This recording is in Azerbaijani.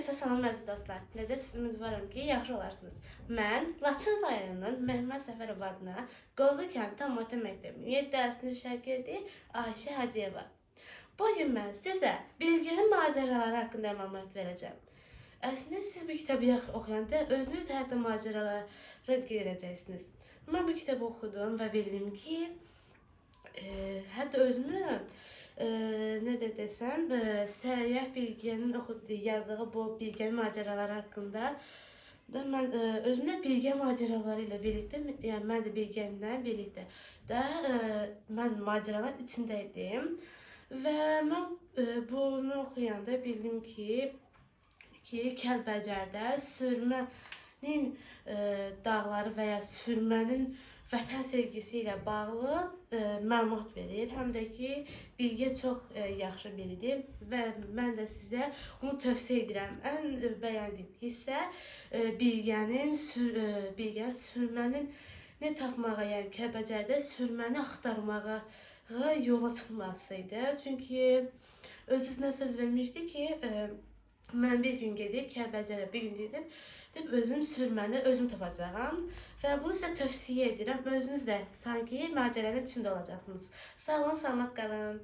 Herkese salam əziz dostlar. Necəsiniz? Ümidvaram ki, yaxşı olarsınız. Mən Laçın rayonunun Məhəmməd Səfərov adına Qozlu kənd tam orta məktəbinin 7 sinif şagirdi Ayşə Hacıyeva. Bugün mən sizə Bilgenin macəraları haqqında məlumat verəcəm. Əslində siz bu kitabı oxuyanda özünüz də hətta macəralara girəcəksiniz. Mən bu kitabı oxudum və bildim ki, hətta özümü necə desəm, Səyyah Bilgenin yazdığı bu Bilgenin macəraları haqqında da mən özümdə Bilge macəraları ilə birlikdə, yəni mən də Bilgenlə birlikdə də mən macəraların içində idim və mən bunu oxuyanda bildim ki, Kəlbəcərdə sürmənin dağları və ya sürmənin vətən sevgisi ilə bağlı məlumat verir. Həm də ki, Bilge çox yaxşı biridir və mən də sizə onu tövsiyə edirəm. Ən bəyəndiyim hissə Bilgenin sürmənin nə tapmağa, yəni Kəlbəcərdə sürməni axtarmağa yola çıxmasıydı. Çünki özünə söz vermişdi ki, mən bir gün gedib Kəlbəcərə özüm sürməni özüm tapacağam və bunu sizə tövsiyə edirəm. Özünüz də sanki macəranın içində olacaqsınız. Sağ olun, salamat qalın.